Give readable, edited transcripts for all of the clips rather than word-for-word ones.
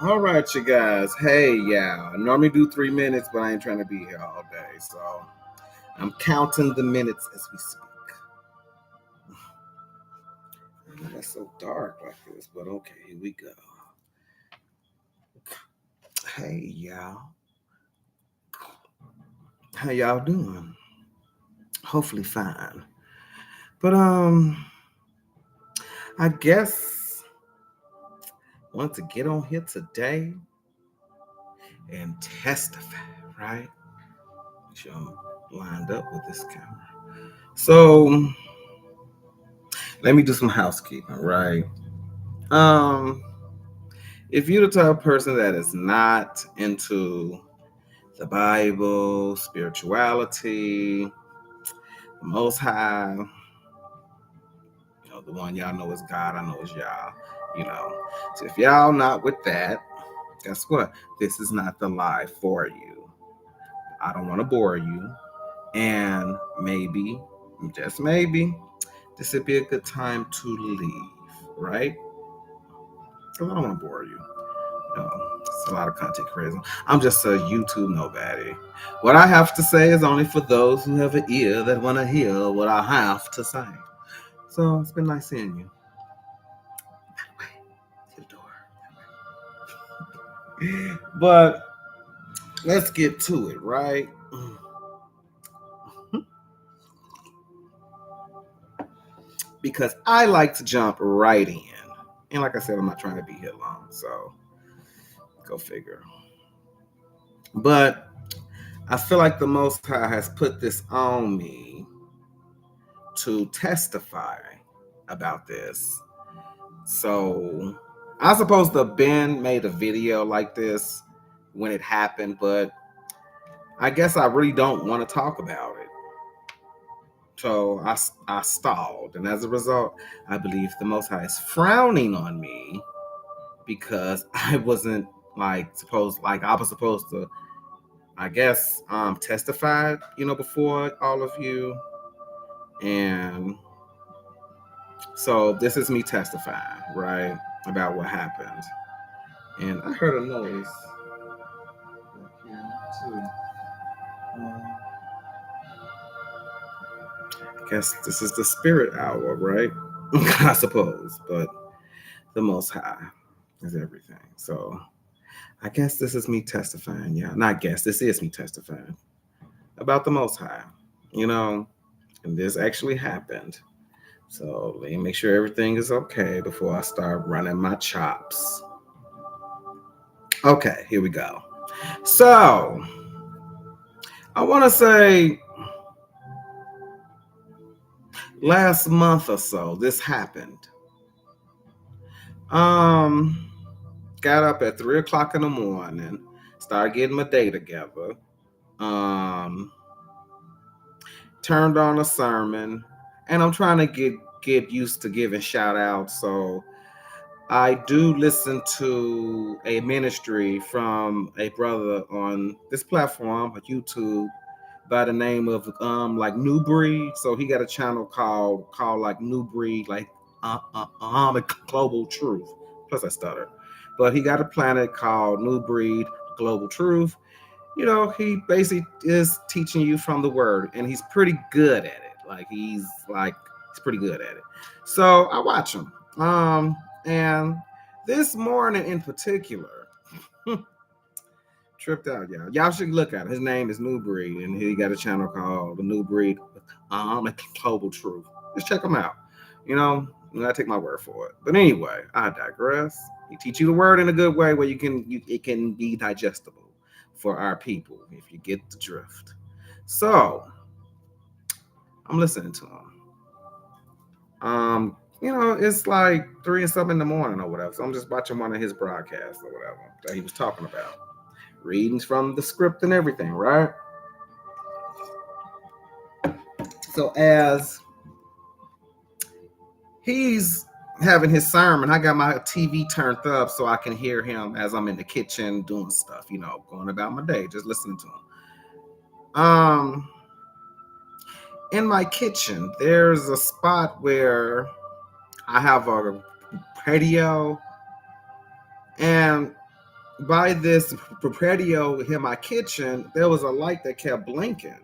All right, you guys. Hey, yeah. I normally do 3 minutes, but I ain't trying to be here all day. So I'm counting the minutes as we speak. I know that's so dark like this, but okay, here we go. Hey, y'all. How y'all doing? Hopefully fine. But I guess I want to get on here today and testify, right? Make sure I'm lined up with this camera. So let me do some housekeeping, right? If you're the type of person that is not into the Bible, spirituality, the Most High, the one y'all know is God, I know is y'all. So if y'all not with that, guess what? This is not the live for you. I don't want to bore you. And maybe, just maybe, this would be a good time to leave, right? Because I don't want to bore you. It's a lot of content creation. I'm just a YouTube nobody. What I have to say is only for those who have an ear that want to hear what I have to say. So it's been nice seeing you. That way, to the door. But let's get to it, right? Because I like to jump right in. And like I said, I'm not trying to be here long, so go figure. But I feel like the Most High has put this on me to testify about this. So I suppose the Ben made a video like this when it happened, but I guess I really don't want to talk about it. So I stalled, and as a result, I believe the Most High is frowning on me because I wasn't I was supposed to, I guess, testify, before all of you, and so this is me testifying, right, about what happened. And I heard a noise too. I guess this is the spirit hour, right? I suppose, but the Most High is everything. So I guess this is me testifying. Yeah, not guess. This is me testifying about the Most High. And this actually happened. So let me make sure everything is okay before I start running my chops. Okay, here we go. So I want to say last month or so, this happened. Um, got up at 3 o'clock in the morning, started getting my day together. Um, turned on a sermon, and I'm trying to get used to giving shout outs. So I do listen to a ministry from a brother on this platform, YouTube, by the name of like New Breed. So he got a channel called like New Breed, like Global Truth. Plus I stutter, but he got a planet called New Breed Global Truth. He basically is teaching you from the word, and he's pretty good at it. He's pretty good at it. So I watch him. And this morning in particular, tripped out, y'all. Y'all should look at it. His name is New Breed, and he got a channel called The New Breed Global Truth. Just check him out. I take my word for it. But anyway, I digress. He teach you the word in a good way where it can be digestible for our people if you get the drift. So I'm listening to him. It's like 3 or something in the morning or whatever. So I'm just watching one of his broadcasts or whatever that he was talking about. Readings from the script and everything, right? So as he's having his sermon, I got my TV turned up so I can hear him as I'm in the kitchen doing stuff, going about my day, just listening to him. In my kitchen, there's a spot where I have a patio, and by this patio in my kitchen, there was a light that kept blinking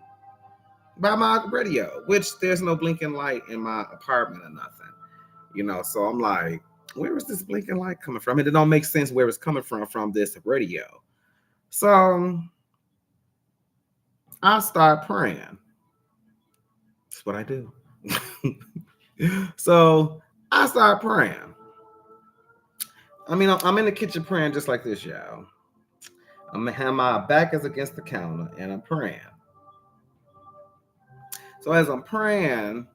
by my radio, which there's no blinking light in my apartment or nothing, so I'm like, where is this blinking light coming from? And it don't make sense where it's coming from this radio. So I start praying. That's what I do. So I start praying. I'm in the kitchen praying just like this, y'all. My back is against the counter and I'm praying. So as I'm praying,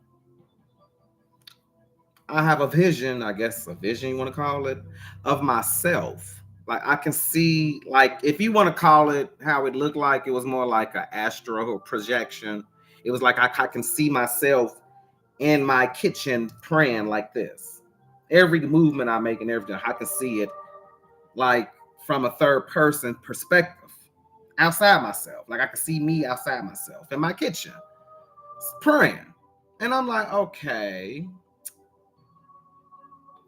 I have a vision, I guess a vision you want to call it, of myself. Like I can see, like if you want to call it how it looked like, it was more like an astral projection. It was like I can see myself in my kitchen praying like this. Every movement I make and everything, I can see it like from a third person perspective outside myself. Like I can see me outside myself in my kitchen praying. And I'm like, okay,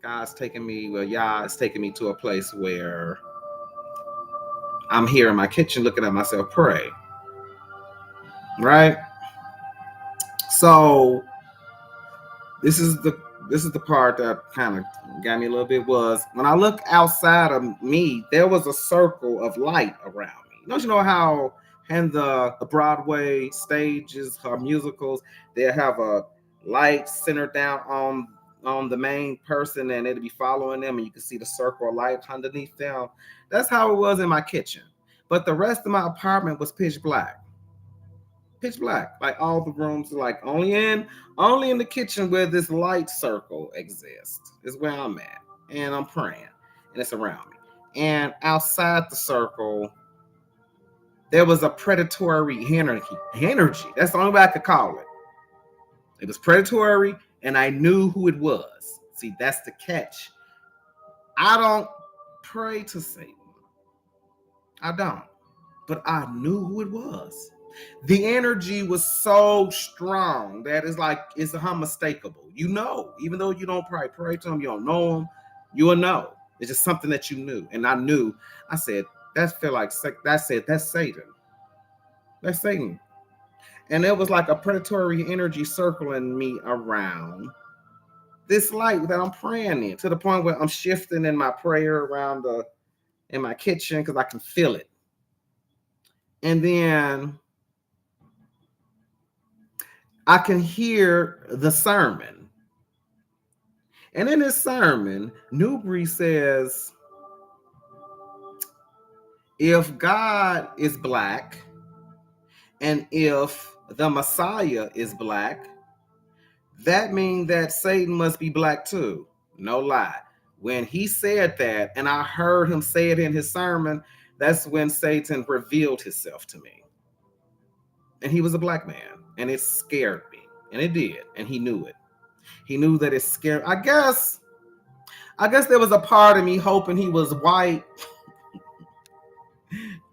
God's taking me, Yah is taking me to a place where I'm here in my kitchen looking at myself pray. Right? So this is the part that kind of got me a little bit, was when I look outside of me, there was a circle of light around me. Don't you know how in the Broadway stages or musicals, they have a light centered down on the main person and it'll be following them and you can see the circle of light underneath them? That's how it was in my kitchen. But the rest of my apartment was pitch black. Pitch black. Like all the rooms, like only in the kitchen where this light circle exists is where I'm at. And I'm praying. And it's around me. And outside the circle, there was a predatory energy. That's the only way I could call it. It was predatory, and I knew who it was. See, that's the catch. I don't pray to Satan. I don't. But I knew who it was. The energy was so strong that it's unmistakable. Even though you don't pray to him, you don't know him, you will know. It's just something that you knew. And I knew, I said, that's Satan. That's Satan. And it was like a predatory energy circling me around this light that I'm praying in, to the point where I'm shifting in my prayer around in my kitchen because I can feel it. And then I can hear the sermon And in his sermon, Newbury says, if God is black, and if the Messiah is black, that means that Satan must be black too. No lie. When he said that, and I heard him say it in his sermon, that's when Satan revealed himself to me. And he was a black man, and it scared me. And it did, and he knew it. He knew that it scared. I guess there was a part of me hoping he was white.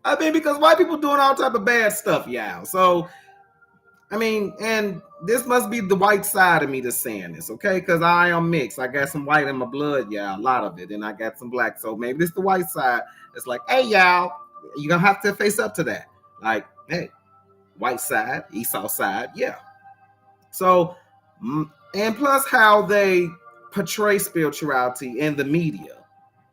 I mean, because white people doing all type of bad stuff, y'all. So, I mean, and this must be the white side of me that's saying this, okay? Because I am mixed. I got some white in my blood, y'all, a lot of it, and I got some black. So maybe this the white side. It's like, hey, y'all, you're going to have to face up to that. Like, hey, white side, Esau side, yeah. So, and plus how they portray spirituality in the media.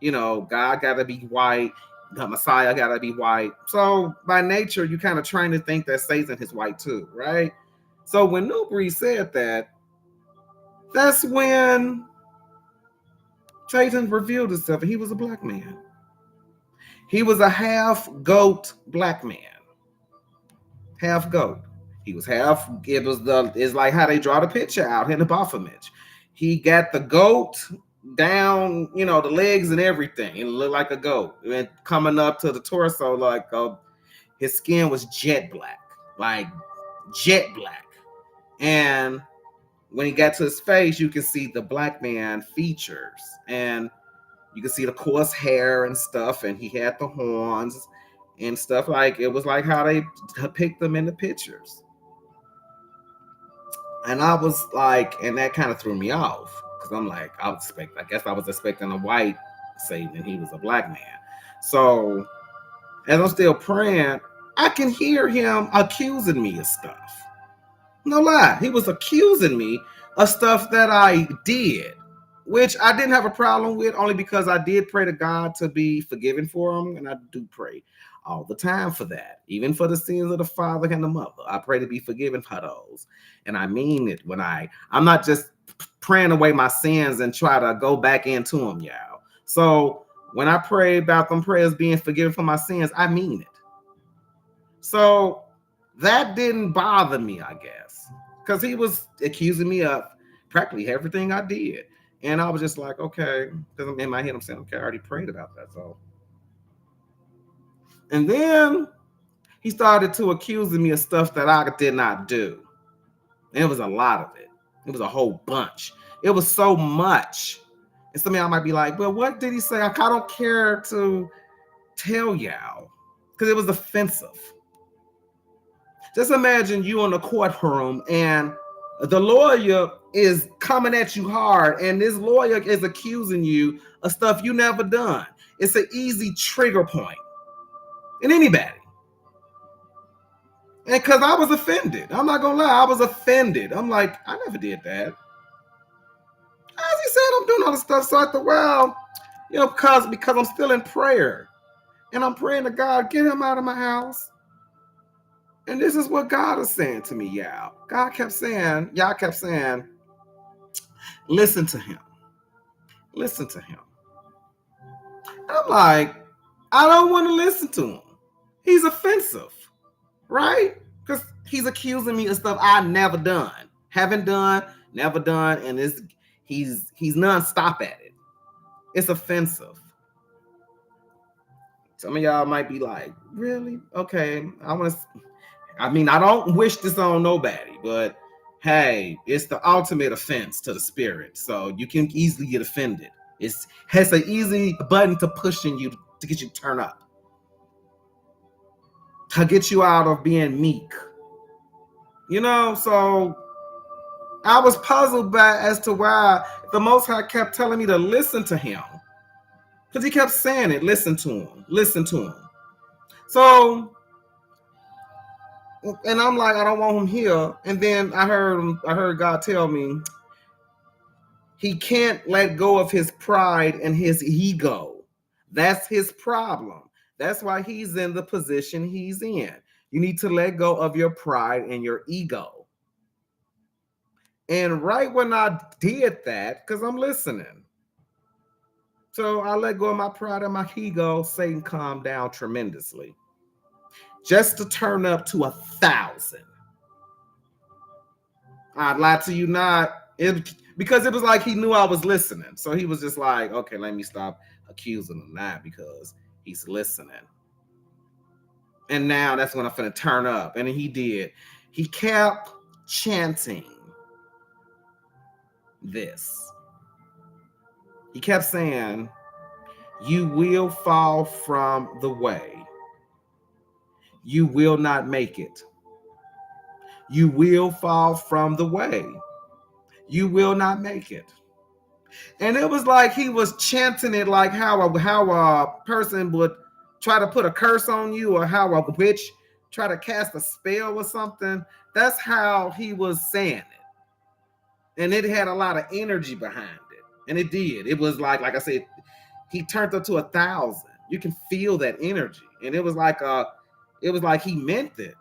You know, God got to be white. The Messiah got to be white. So by nature, you kind of trying to think that Satan is white too, right? So when Newbury said that, that's when Satan revealed himself. He was a black man. He was a half goat black man. Half goat. He was half. It's like how they draw the picture out in the Baphomet. He got the goat down, you know, the legs and everything. It looked like a goat. And coming up to the torso, like his skin was jet black, like jet black. And when he got to his face, you can see the black man features, and you can see the coarse hair and stuff. And he had the horns and stuff. Like it was like how they depict them in the pictures. And I was like, and that kind of threw me off. I'm like, I guess I was expecting a white Satan, and he was a black man. So as I'm still praying, I can hear him accusing me of stuff. No lie. He was accusing me of stuff that I did, which I didn't have a problem with, only because I did pray to God to be forgiven for him. And I do pray all the time for that, even for the sins of the father and the mother. I pray to be forgiven for those. And I mean it when I'm not just praying away my sins and try to go back into them, y'all. So when I pray about them prayers being forgiven for my sins, I mean it. So that didn't bother me, I guess, because he was accusing me of practically everything I did. And I was just like, okay, because in my head I'm saying, okay, I already prayed about that. So, and then he started to accusing me of stuff that I did not do. And it was a lot of it. It was a whole bunch. It was so much. And some of y'all might be like, well, what did he say? I don't care to tell y'all because it was offensive. Just imagine you in a courtroom and the lawyer is coming at you hard, and this lawyer is accusing you of stuff you never done. It's an easy trigger point in anybody. And because I was offended. I'm not going to lie. I was offended. I'm like, I never did that. As he said, I'm doing all this stuff. So I thought, well, you know, because I'm still in prayer. And I'm praying to God, get him out of my house. And this is what God is saying to me, y'all. Y'all kept saying, listen to him. Listen to him. And I'm like, I don't want to listen to him. He's offensive, right? Because he's accusing me of stuff I never done, haven't done, never done, and he's nonstop at it. It's offensive. Some of y'all might be like, really? Okay, I don't wish this on nobody, but hey, it's the ultimate offense to the spirit, so you can easily get offended. It has an easy button to push in you to get you to turn up, to get you out of being meek. You know, so I was puzzled as to why the Most High kept telling me to listen to him. Because he kept saying it, listen to him, listen to him. So, and I'm like, I don't want him here. And then I heard God tell me he can't let go of his pride and his ego. That's his problem. That's why he's in the position he's in. You need to let go of your pride and your ego. And right when I did that, because I'm listening, so I let go of my pride and my ego, Satan calmed down tremendously. Just to turn up to 1,000. I'd lie to you not. Because it was like he knew I was listening. So he was just like, okay, let me stop accusing him now because he's listening. And now that's when I'm finna turn up. And he did. He kept chanting this. He kept saying, you will fall from the way. You will not make it. You will fall from the way. You will not make it. And it was like he was chanting it like how a person would try to put a curse on you, or how a witch try to cast a spell or something. That's how he was saying it. And it had a lot of energy behind it. And it did. It was like I said, he turned up to 1,000. You can feel that energy. And it was like he meant it.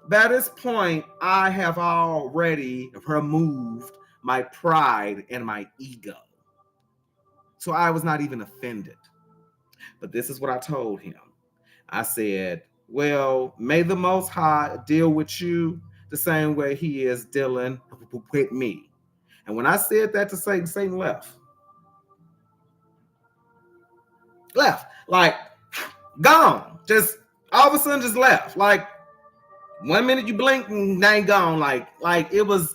By this point, I have already removed my pride and my ego. So I was not even offended. But this is what I told him. I said, well, may the Most High deal with you the same way he is dealing with me. And when I said that to Satan, Satan left. Like, gone. Just all of a sudden just left. Like, 1 minute you blink and they ain't gone. Like it was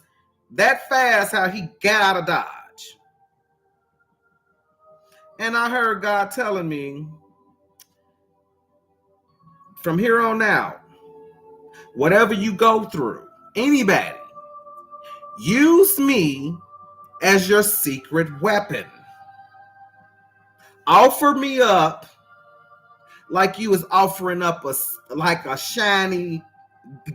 that fast how he got out of Dodge. And I heard God telling me, from here on out, whatever you go through, anybody, use me as your secret weapon. Offer me up like you was offering up a shiny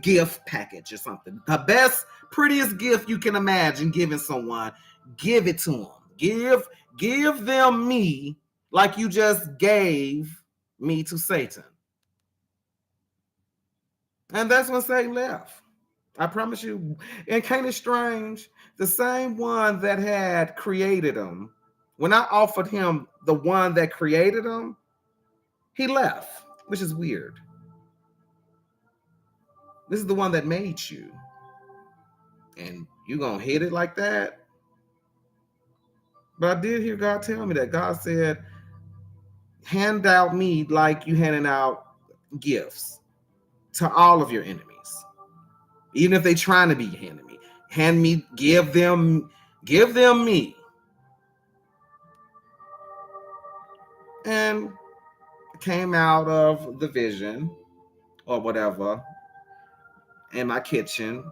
gift package or something. The best, prettiest gift you can imagine giving someone. Give it to them. Give them me like you just gave me to Satan. And that's when Satan left. I promise you. And kind of strange, the same one that had created him, when I offered him the one that created him, he left, which is weird. This is the one that made you. And you gonna hit it like that? But I did hear God tell me that. God said, hand out me like you handing out gifts to all of your enemies. Even if they trying to be your enemy. Give them me. And came out of the vision or whatever in my kitchen.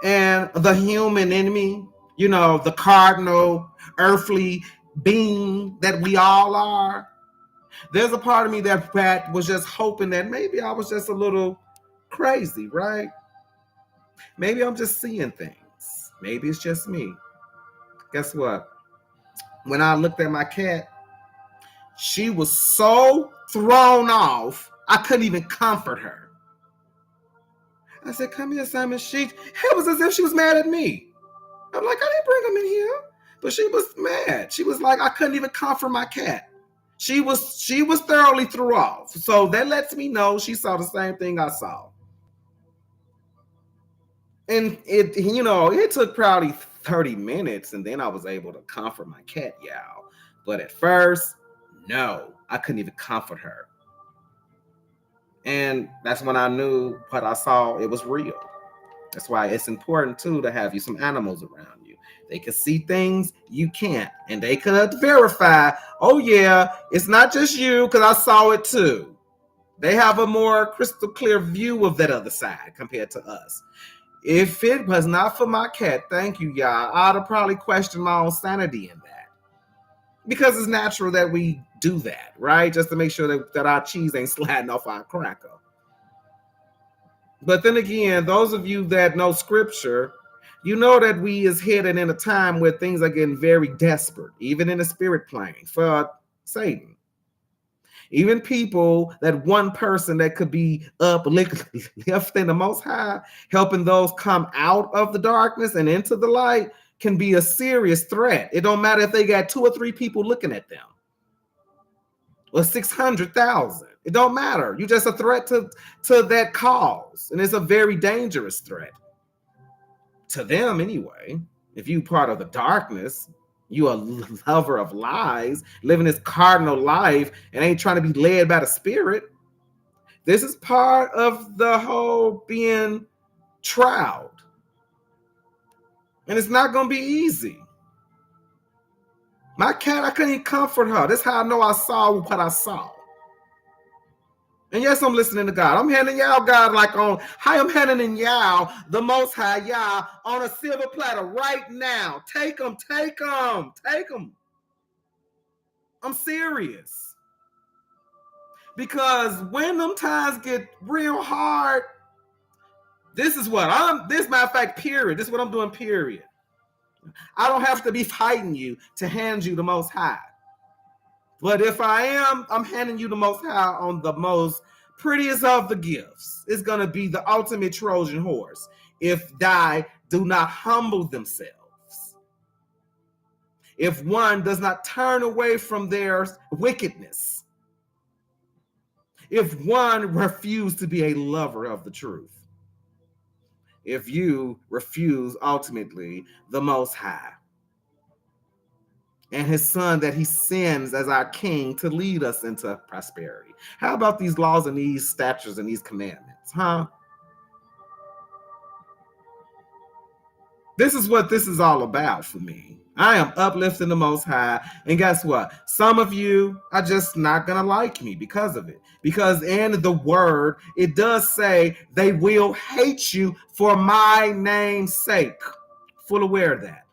And the human enemy, the cardinal earthly being that we all are. There's a part of me that was just hoping that maybe I was just a little crazy, right? Maybe I'm just seeing things. Maybe it's just me. Guess what? When I looked at my cat, she was so thrown off, I couldn't even comfort her. I said, come here, Simon. It was as if she was mad at me. I'm like, I didn't bring him in here. But she was mad. She was like, I couldn't even comfort my cat. She was thoroughly threw off. So that lets me know she saw the same thing I saw. And it took probably 30 minutes, and then I was able to comfort my cat, y'all. But at first, no, I couldn't even comfort her. And that's when I knew what I saw, it was real. That's why it's important, too, to have you some animals around you. They can see things you can't. And they could verify, oh, yeah, it's not just you, because I saw it, too. They have a more crystal clear view of that other side compared to us. If it was not for my cat, thank you, y'all, I'd have probably questioned my own sanity in that. Because it's natural that we do that, right? Just to make sure that our cheese ain't sliding off our cracker. But then again, those of you that know scripture, you know that we is headed in a time where things are getting very desperate, even in the spirit plane, for Satan. Even people, that one person that could be uplifting the Most High, helping those come out of the darkness and into the light, can be a serious threat. It don't matter if they got 2 or 3 people looking at them or 600,000. It don't matter. You're just a threat to that cause, and it's a very dangerous threat to them anyway. If you part of the darkness, you a lover of lies, living this cardinal life and ain't trying to be led by the Spirit. This is part of the whole being trialed. And it's not going to be easy. My cat, I couldn't even comfort her. That's how I know I saw what I saw. And yes, I'm listening to God. I'm handing y'all God like on how I'm handing y'all the Most High y'all on a silver platter right now. Take them, take them, take them. I'm serious. Because when them times get real hard, this is what this matter of fact, period. This is what I'm doing, period. I don't have to be fighting you to hand you the Most High. But if I am, I'm handing you the Most High on the most prettiest of the gifts. It's going to be the ultimate Trojan horse if thy do not humble themselves. If one does not turn away from their wickedness. If one refuse to be a lover of the truth. If you refuse ultimately the Most High and his son that he sends as our king to lead us into prosperity. How about these laws and these statutes and these commandments, huh? This is what this is all about for me. I am uplifting the Most High. And guess what? Some of you are just not going to like me because of it. Because in the word, it does say they will hate you for my name's sake. Full aware of that.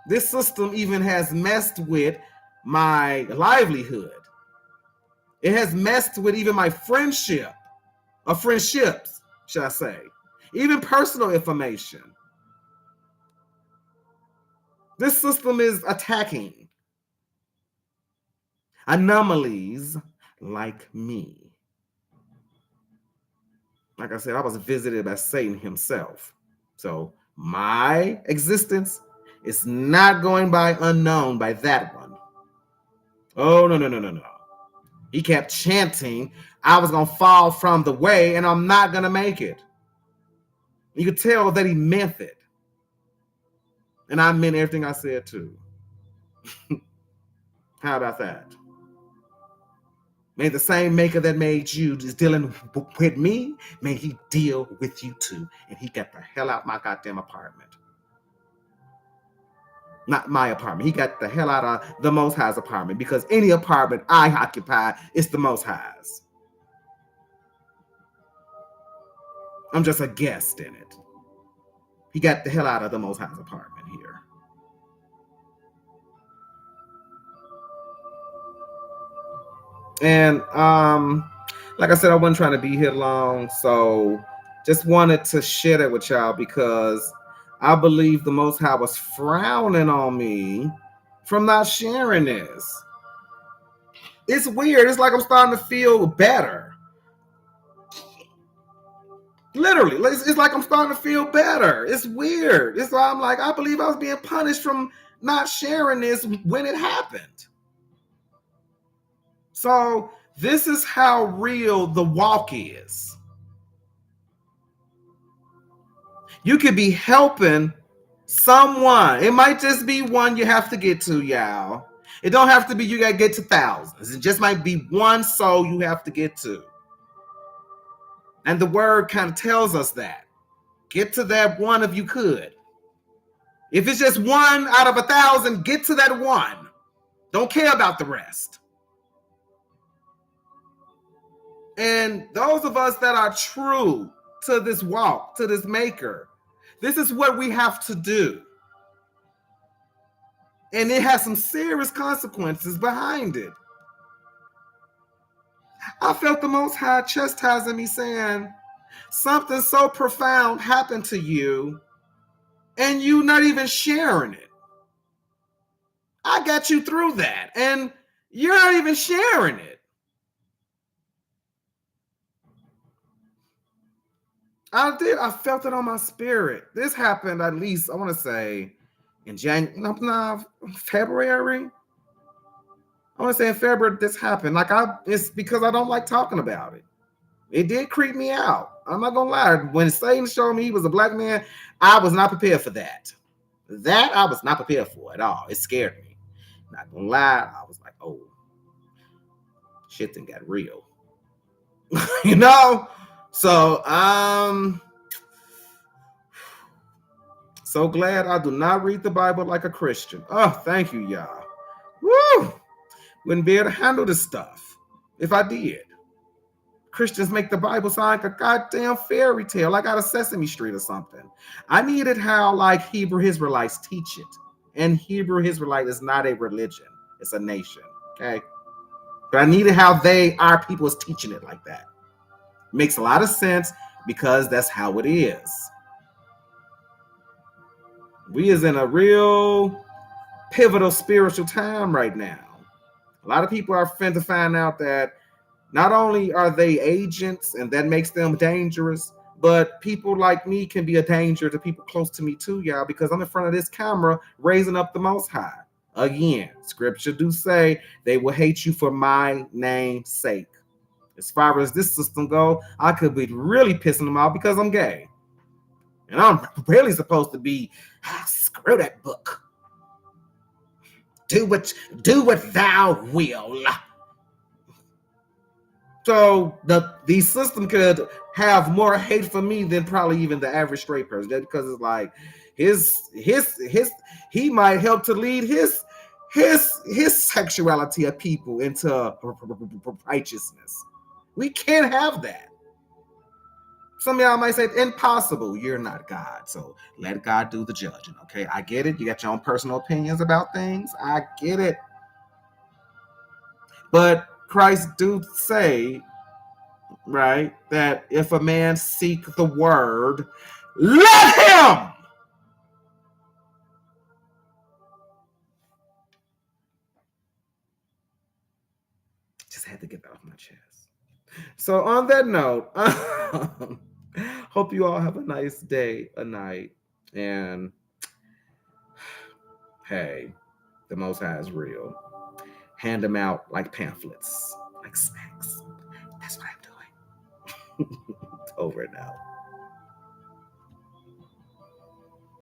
This system even has messed with my livelihood. It has messed with even my friendship, or friendships, should I say. Even personal information. This system is attacking anomalies like me. Like I said, I was visited by Satan himself. So my existence is not going by unknown by that one. Oh, no. He kept chanting, I was going to fall from the way and I'm not going to make it. You could tell that he meant it. And I meant everything I said too. How about that? May the same maker that made you is dealing with me, may he deal with you too. And he got the hell out of my goddamn apartment. Not my apartment. He got the hell out of the Most High's apartment, because any apartment I occupy is the Most High's. I'm just a guest in it. He got the hell out of the Most High's apartment here. And like I said, I wasn't trying to be here long, so just wanted to share that with y'all because I believe the Most High was frowning on me from not sharing this. It's weird. It's like I'm starting to feel better. Literally, it's like I'm starting to feel better. It's weird. It's why I'm like, I believe I was being punished from not sharing this when it happened. So this is how real the walk is. You could be helping someone. It might just be one you have to get to, y'all. It don't have to be you got to get to thousands. It just might be one soul you have to get to. And the word kind of tells us that. Get to that one if you could. If it's just one out of 1,000, get to that one. Don't care about the rest. And those of us that are true to this walk, to this maker, this is what we have to do. And it has some serious consequences behind it. I felt the Most High chastising me, saying, something so profound happened to you, and you not even sharing it. I got you through that. And you're not even sharing it. I did. I felt it on my spirit. This happened at least, I want to say, in February. I want to say in February this happened. It's because I don't like talking about it. It did creep me out. I'm not gonna lie. When Satan showed me he was a black man, I was not prepared for that. That I was not prepared for at all. It scared me. Not gonna lie. I was like, oh, shit then got real. you know? So so glad I do not read the Bible like a Christian. Oh, thank you, y'all. Woo! Wouldn't be able to handle this stuff if I did. Christians make the Bible sound like a goddamn fairy tale, like out of Sesame Street or something. I needed how like Hebrew Israelites teach it. And Hebrew Israelite is not a religion, it's a nation. Okay. But I needed how our people is teaching it like that. Makes a lot of sense because that's how it is. We is in a real pivotal spiritual time right now. A lot of people are finna find out that not only are they agents and that makes them dangerous, but people like me can be a danger to people close to me too, y'all, because I'm in front of this camera raising up the Most High. Again, scripture do say they will hate you for my name's sake. As far as this system go, I could be really pissing them off because I'm gay. And I'm really supposed to be, screw that book. Do what thou will. So the system could have more hate for me than probably even the average straight person, just because it's like he might help to lead his sexuality of people into righteousness. We can't have that. Some of y'all might say it's impossible. You're not God, so let God do the judging. Okay, I get it. You got your own personal opinions about things. I get it. But Christ do say, right, that if a man seek the word, let him. Just had to get that off my chest. So on that note, hope you all have a nice day, a night, and hey, the Most High is real. Hand them out like pamphlets, like snacks. That's what I'm doing. Over and out.